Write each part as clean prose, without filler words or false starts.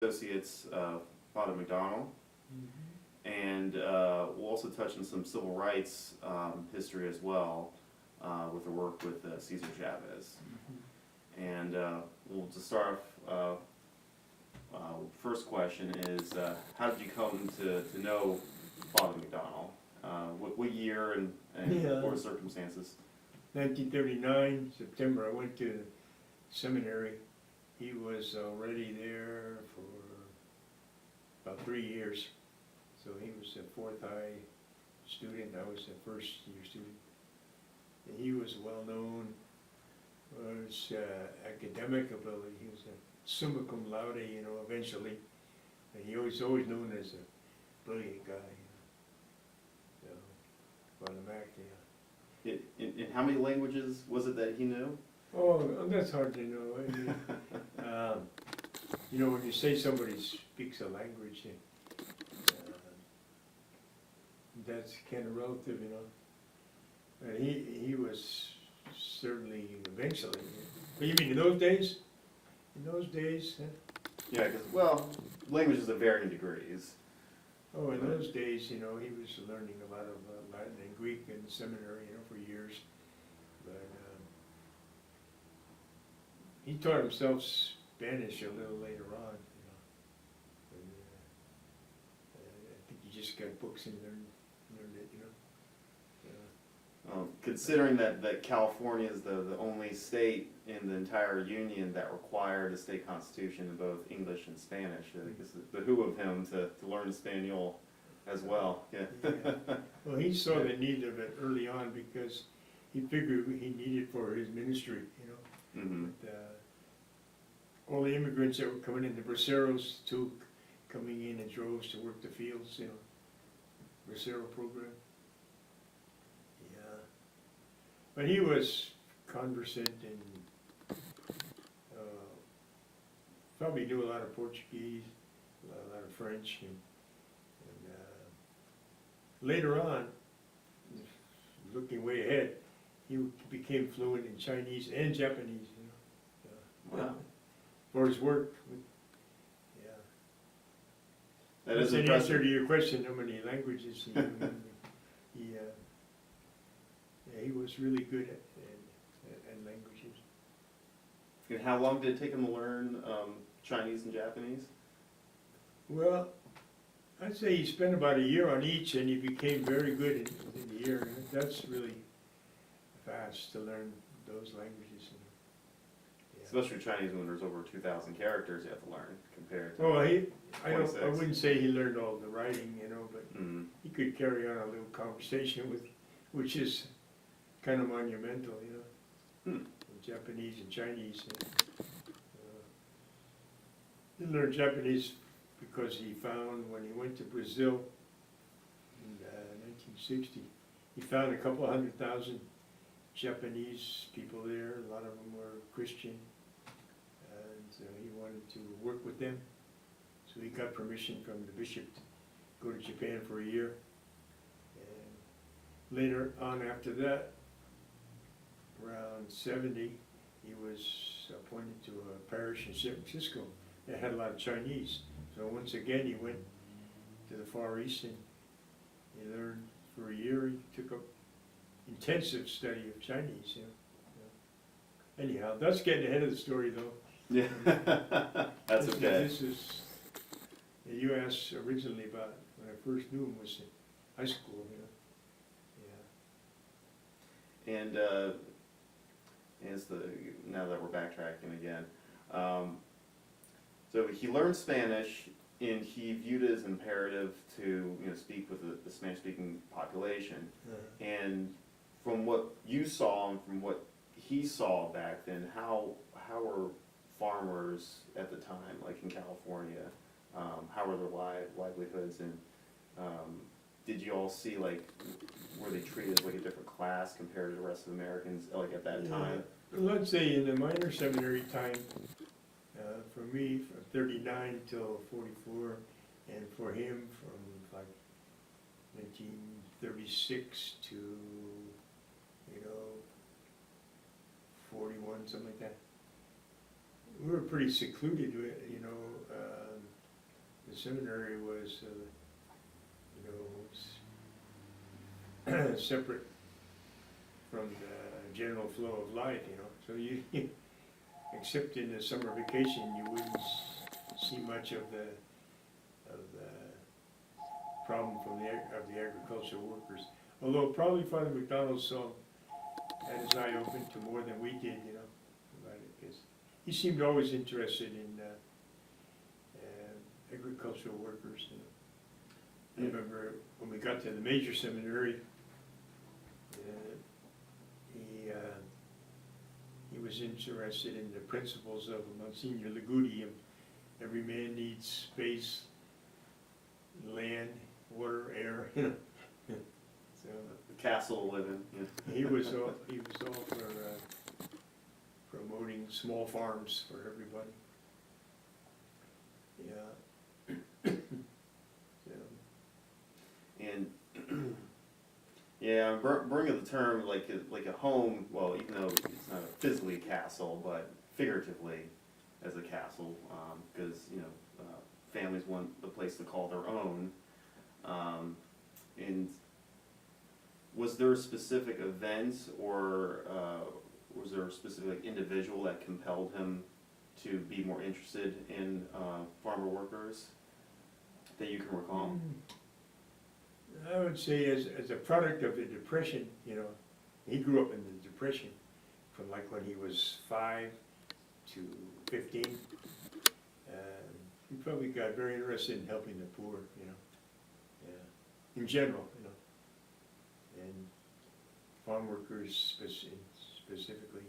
Associates, Father McDonald, and we'll also touch on some civil rights history as well with the work with Cesar Chavez. And we'll just start off. First question is, how did you come to know Father McDonald? What year and what circumstances? 1939, September, I went to seminary. He was already there for about 3 years. So he was a fourth high student, I was a first year student. And he was well known for his academic ability. He was a summa cum laude, eventually. And he was always known as a brilliant guy. So, Father Mac, In how many languages was it that he knew? Oh, that's hard to know. I mean, when you say somebody speaks a language, that's kind of relative, And he was certainly eventually. But you mean in those days? In those days? Yeah, because, well, languages of varying degrees. Oh, in those days, he was learning a lot of Latin and Greek in the seminary, for years. But he taught himself Spanish a little later on, But, I think he just got books and learned it, Considering that California is the only state in the entire union that required a state constitution in both English and Spanish, I guess it behooved him to learn Espanol as well. Yeah. Well, he saw the need of it early on because he figured he needed it for his ministry, Mm-hmm. But, all the immigrants that were coming in, the braceros too, coming in in droves to work the fields, bracero program. Yeah. But he was conversant and probably knew a lot of Portuguese, a lot of French, and later on, looking way ahead, he became fluent in Chinese and Japanese, Wow. For his work. Yeah. That is That's an impressive. answer to your question, how many languages he knew. He was really good at languages. And how long did it take him to learn Chinese and Japanese? Well, I'd say he spent about a year on each, and he became very good within the year. That's really fast to learn those languages. Especially Chinese, when there's over 2,000 characters you have to learn compared to. Well, I 26. wouldn't say he learned all the writing, but Mm. he could carry on a little conversation which is kind of monumental, Hmm. in Japanese and Chinese. He learned Japanese because he found, when he went to Brazil in 1960, he found a couple 100,000 Japanese people there. A lot of them were Christian, and he wanted to work with them. So he got permission from the bishop to go to Japan for a year. And later on after that, around 70, he was appointed to a parish in San Francisco that had a lot of Chinese. So once again, he went to the Far East and he learned for a year. He took up intensive study of Chinese. Anyhow, that's getting ahead of the story, though. Yeah, that's okay. This is, you asked originally about when I first knew him was in high school, Yeah. And now that we're backtracking again, so he learned Spanish, and he viewed it as imperative to speak with the Spanish-speaking population. And from what you saw and from what he saw back then, how were farmers at the time, like in California, how were their livelihoods, and did you all see, like, were they treated as like a different class compared to the rest of Americans, like at that time? Let's say in the minor seminary time, for me, from 39 till 44, and for him from like 1936 to 41, something like that. We were pretty secluded, seminary was, separate from the general flow of life, So you, except in the summer vacation, you wouldn't see much of the problem from the agricultural workers. Although probably Father McDonald had his eye open to more than we did, about it, because he seemed always interested in agricultural workers. I remember when we got to the major seminary, he was interested in the principles of Monsignor Liguti. Every man needs space, land, water, air. So The castle to live in. he was all for promoting small farms for everybody. Yeah. And yeah, bringing the term like a home. Well, even though it's not physically a castle, but figuratively as a castle, because families want a place to call their own. And was there a specific event, or was there a specific individual that compelled him to be more interested in farmer workers that you can recall? I would say as a product of the Depression, he grew up in the Depression from like when he was 5 to 15. He probably got very interested in helping the poor, in general, and farm workers specifically,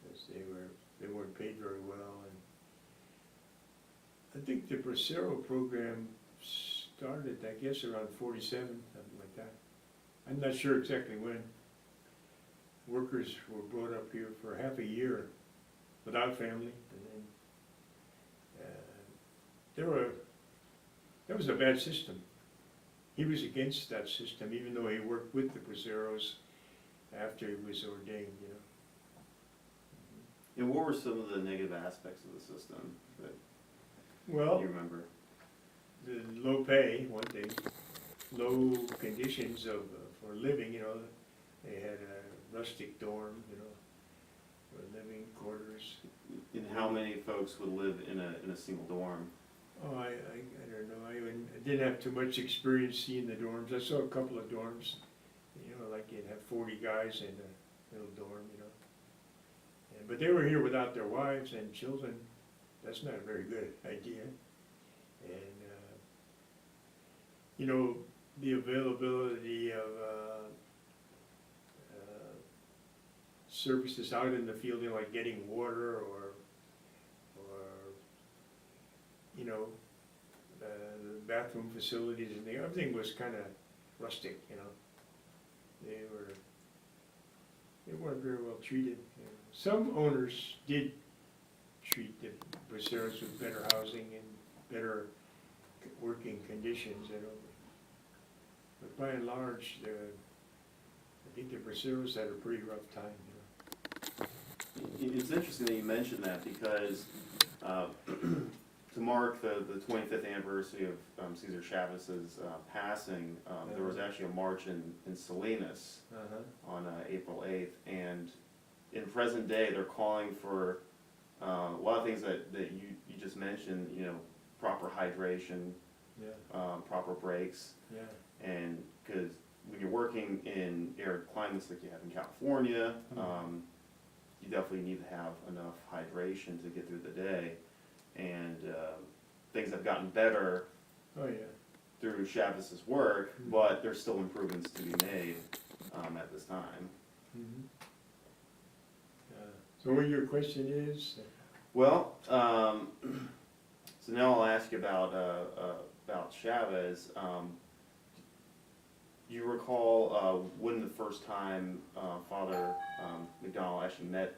because they weren't paid very well. And I think the Bracero program started, I guess, around 47, something like that. I'm not sure exactly when. Workers were brought up here for half a year without family, and then that was a bad system. He was against that system, even though he worked with the Braceros after he was ordained, And what were some of the negative aspects of the system that Well, you remember? the low pay, one thing, low conditions for living, they had a rustic dorm, for living quarters. And how many folks would live in a single dorm? Oh, I don't know, I didn't have too much experience seeing the dorms. I saw a couple of dorms, like you'd have 40 guys in a little dorm, but they were here without their wives and children. That's not a very good idea. And, the availability of services out in the field, like getting water or the bathroom facilities, and everything was kind of rustic, They weren't very well treated. Some owners did treat the Braceros with better housing and better working conditions, But by and large, I think the Braceros had a pretty rough time, It's interesting that you mentioned that, because to mark the 25th anniversary of Cesar Chavez's passing, there was actually a march in Salinas on April 8th, and in present day they're calling for a lot of things that you just mentioned, proper hydration, proper breaks, and because when you're working in arid climates like you have in California, you definitely need to have enough hydration to get through the day, and things have gotten better through Chavez's work, but there's still improvements to be made at this time. So what your question is? Well, so now I'll ask you about Chavez. Do you recall when the first time Father McDonald actually met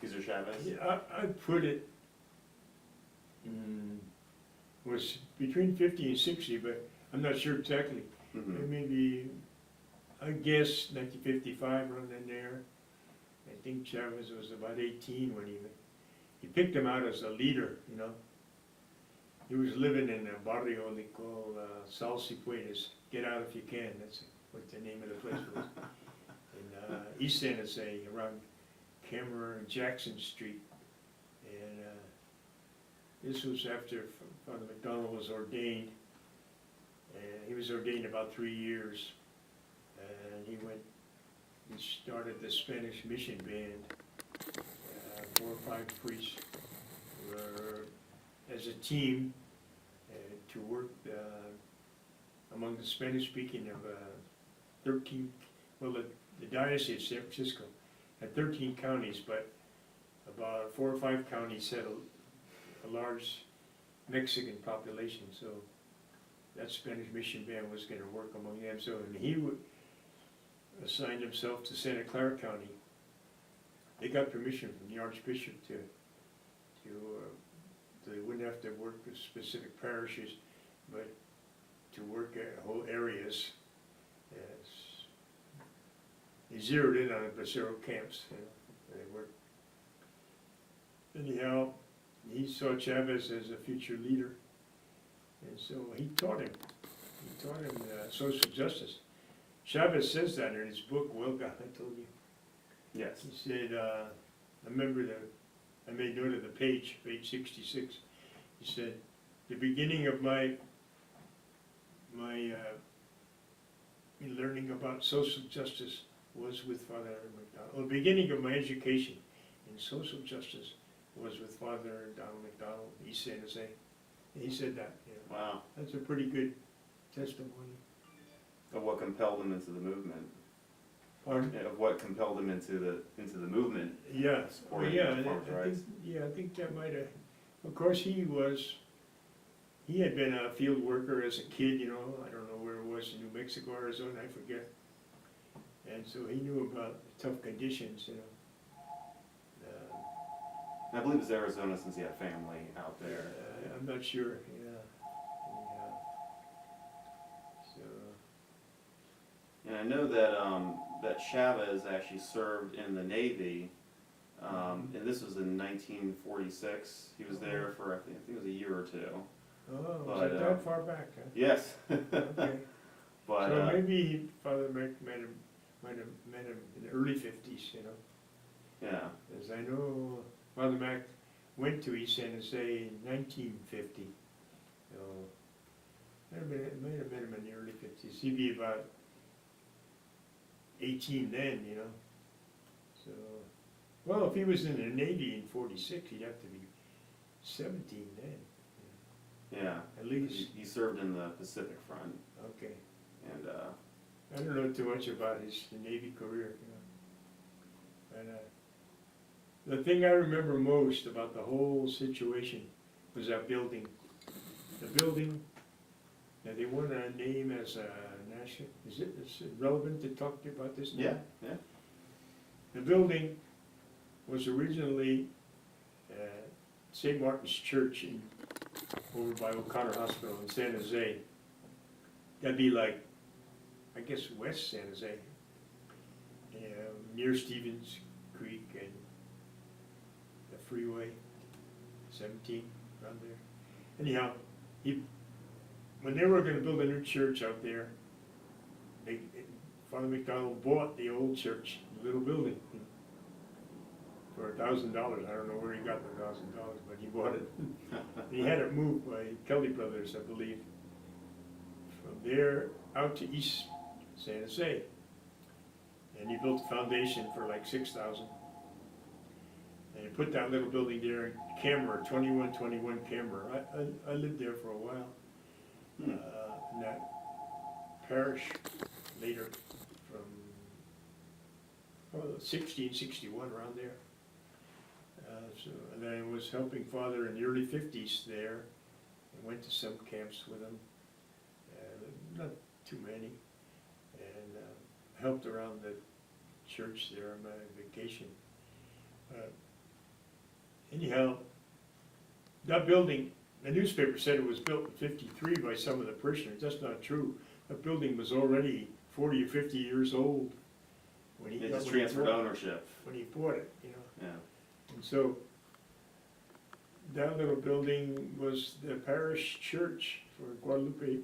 Cesar Chavez? Yeah, I put it was between 50 and 60, but I'm not sure exactly. Maybe, I guess 1955, around in there. I think Chavez was about 18 when he picked him out as a leader, he was living in a barrio they call Sal Cipuedes. Get out if you can, that's what the name of the place was. In East San Jose, around Cameron and Jackson Street. And this was after Father McDonald was ordained. And he was ordained about 3 years. And he started the Spanish mission band. 4 or 5 priests were as a team to work among the Spanish-speaking of 13, well, the Diocese of San Francisco had 13 counties, but about 4 or 5 counties had a large Mexican population, so that Spanish mission band was going to work among them. So, and he assigned himself to Santa Clara County. They got permission from the Archbishop to they wouldn't have to work with specific parishes, but to work at whole areas. Yes. They zeroed in on the Bracero camps. They worked. Anyhow, he saw Chavez as a future leader, and so he taught him. He taught him social justice. Chavez says that in his book, Welga, I told you. Yes. He said, I remember I made note of the page 66. He said, the beginning of my learning about social justice was with Father McDonald. Well, the beginning of my education in social justice was with Father Donald McDonald, East San Jose. He said that. You know. Wow. That's a pretty good testimony. Of what compelled him into the movement. Pardon? Of what compelled him into the movement. Yeah, Supporting yeah, farmers' rights. I think that might have, of course he had been a field worker as a kid, you know, I don't know where it was, in New Mexico, Arizona, I forget. And so he knew about tough conditions, you know. I believe it's Arizona since he had family out there. I'm not sure, yeah. So. And I know that Chavez actually served in the Navy, and this was in 1946. He was there for, I think it was a year or 2. Oh, But, was it that far back, huh? Yes. Okay. But, So maybe Father might have met him in the early 50s, you know. yeah. As I know, Father Mac went to East San Jose in 1950. So, might have met him in the early 50s. He'd be about 18 then, you know. So, well, if he was in the Navy in 46, he'd have to be 17 then. Yeah. At least. He served in the Pacific Front. Okay. And, I don't know too much about his Navy career, you know. But the thing I remember most about the whole situation was that building. The building, now they want to name as a national, is it relevant to talk to you about this now? yeah, yeah. The building was originally St. Martin's Church over by O'Connor Hospital in San Jose. That'd be like, I guess, West San Jose, near Stevens Creek and the freeway, 17, around there. Anyhow, when they were going to build a new church out there, Father McDonald bought the old church, the little building, for $1,000. I don't know where he got the $1,000, but he bought it. He had it moved by Kelly Brothers, I believe, from there out to East San Jose. And he built a foundation for like $6,000. And he put that little building there in Camber, 2121 Camber. I lived there for a while. In that parish later from 1661, around there. And I was helping Father in the early 50s there, and went to some camps with him, not too many, and helped around the church there on my vacation. Anyhow, that building, the newspaper said it was built in 53 by some of the parishioners. That's not true. That building was already 40 or 50 years old when he just transferred ownership. when he bought it, you know. Yeah. And so that little building was the parish church for Guadalupe.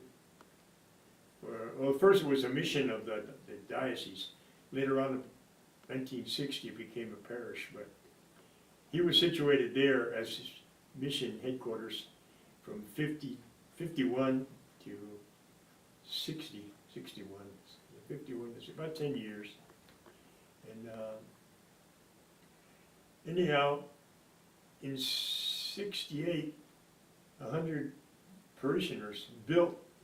Well, first it was a mission of the diocese. Later on, in 1960, it became a parish, but he was situated there as his mission headquarters from 51 to 61. 51 is about 10 years. And anyhow, in 68, 100 parishioners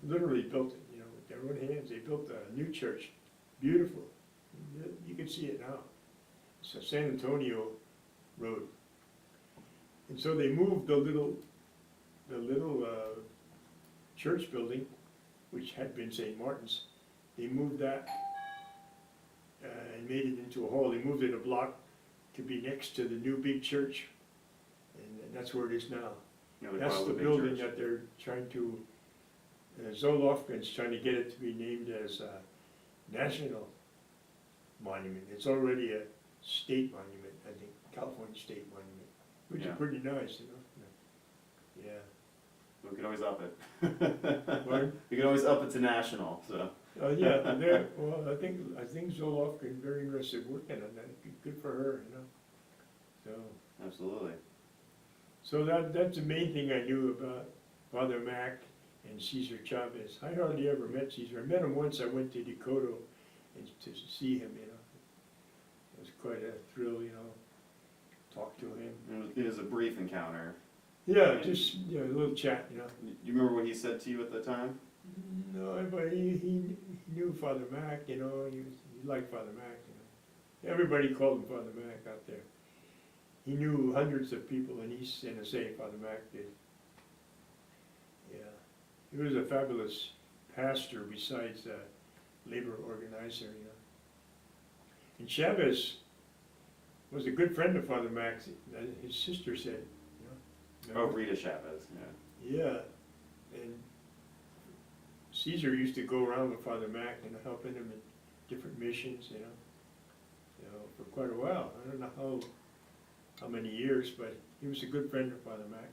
literally built it, you know, with their own hands. They built a new church, beautiful. You can see it now. It's a San Antonio road. And so they moved the little church building, which had been St. Martin's. They moved that and made it into a hall. They moved it a block to be next to the new big church, and that's where it is now. You know, That's the Guadalupe building Church. that they're trying to, Zolofkin's trying to get it to be named as a national monument. It's already a state monument, I think, California state monument, which Yeah. is pretty nice, you know? Yeah. We could always up it. Pardon? We could always up it to national, so. Yeah, well, I think Zolofkin very interested working on that. Good for her, you know? Absolutely. So that's the main thing I knew about Father Mac and Cesar Chavez. I hardly ever met Cesar. I met him once. I went to Dakota and to see him, you know. It was quite a thrill, you know, talk to him. It was a brief encounter. Yeah, just, you know, a little chat, you know. You remember what he said to you at the time? No, but he knew Father Mac, you know. He liked Father Mac, you know. Everybody called him Father Mac out there. He knew hundreds of people in East San Jose, Father Mac did. Yeah. He was a fabulous pastor besides a labor organizer, you know. And Chavez was a good friend of Father Mac's, his sister said, you know. Oh, Rita Chavez, yeah. Yeah. And Cesar used to go around with Father Mac and helping him in different missions, you know, for quite a while. I don't know how many years, but he was a good friend of Father Mac.